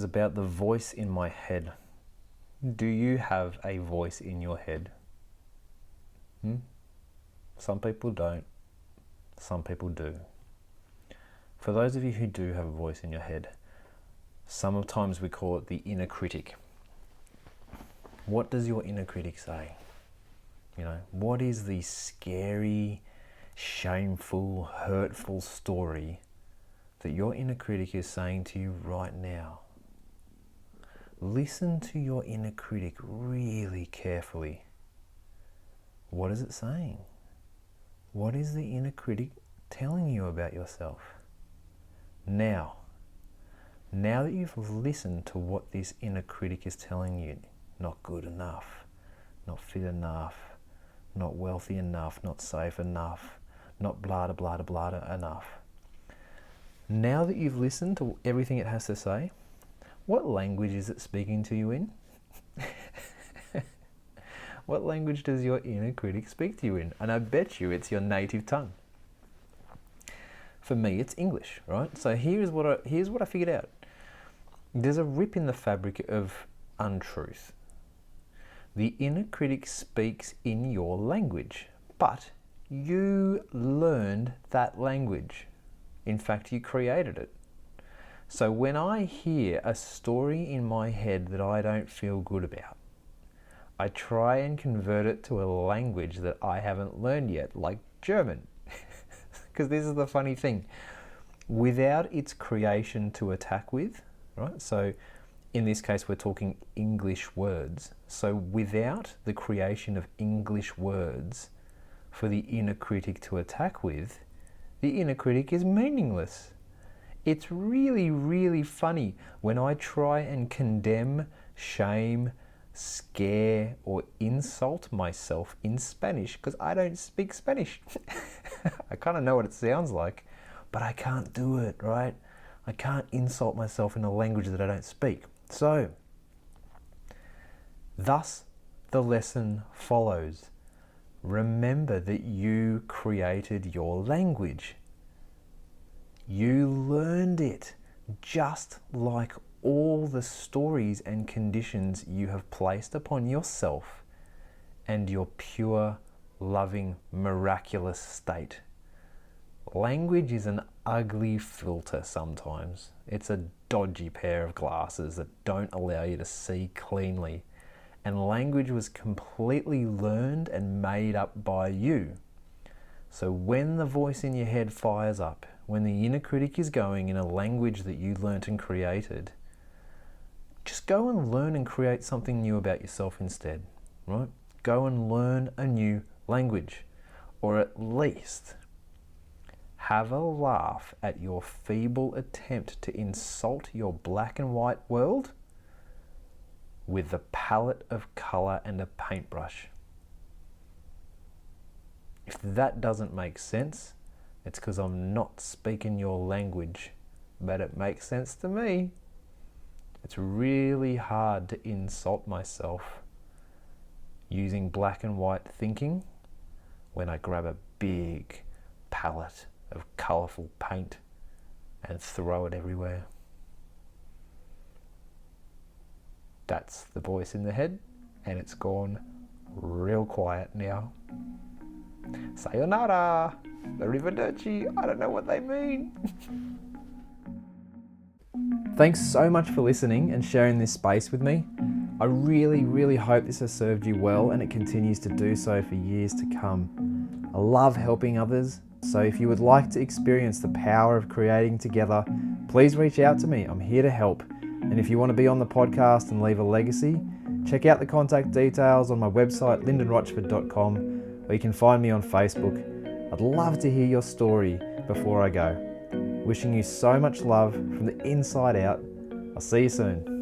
was about the voice in my head. Do you have a voice in your head? Some people don't. Some people do. For those of you who do have a voice in your head, sometimes we call it the inner critic. What does your inner critic say? What is the scary, shameful, hurtful story that your inner critic is saying to you right now? Listen to your inner critic really carefully. What is it saying? What is the inner critic telling you about yourself? Now that you've listened to what this inner critic is telling you, not good enough, not fit enough, not wealthy enough, not safe enough, not blah blah blah blah enough. Now that you've listened to everything it has to say, what language is it speaking to you in? What language does your inner critic speak to you in? And I bet you it's your native tongue. For me, it's English, right? So here's what I figured out. There's a rip in the fabric of untruth. The inner critic speaks in your language, but you learned that language. In fact, you created it. So when I hear a story in my head that I don't feel good about, I try and convert it to a language that I haven't learned yet, like German. Because this is the funny thing. Without its creation to attack with, right? So in this case, we're talking English words. So without the creation of English words for the inner critic to attack with, the inner critic is meaningless. It's really, really funny when I try and condemn, shame, scare, or insult myself in Spanish, because I don't speak Spanish. I kind of know what it sounds like, but I can't do it, right? I can't insult myself in a language that I don't speak. So, thus the lesson follows. Remember that you created your language. You learned it, just like all the stories and conditions you have placed upon yourself and your pure, loving, miraculous state. Language is an ugly filter sometimes. It's a dodgy pair of glasses that don't allow you to see cleanly. And language was completely learned and made up by you. So when the voice in your head fires up, when the inner critic is going in a language that you learnt and created, just go and learn and create something new about yourself instead, right? Go and learn a new language, or at least have a laugh at your feeble attempt to insult your black and white world with a palette of colour and a paintbrush. If that doesn't make sense, it's because I'm not speaking your language, but it makes sense to me. It's really hard to insult myself using black and white thinking when I grab a big palette of colourful paint and throw it everywhere. That's the voice in the head, and it's gone real quiet now. Sayonara! Arrivederci! I don't know what they mean. Thanks so much for listening and sharing this space with me. I really, really hope this has served you well, and it continues to do so for years to come. I love helping others, so if you would like to experience the power of creating together, please reach out to me. I'm here to help. And if you want to be on the podcast and leave a legacy, check out the contact details on my website, lyndenrochford.com, or you can find me on Facebook. I'd love to hear your story before I go. Wishing you so much love from the inside out. I'll see you soon.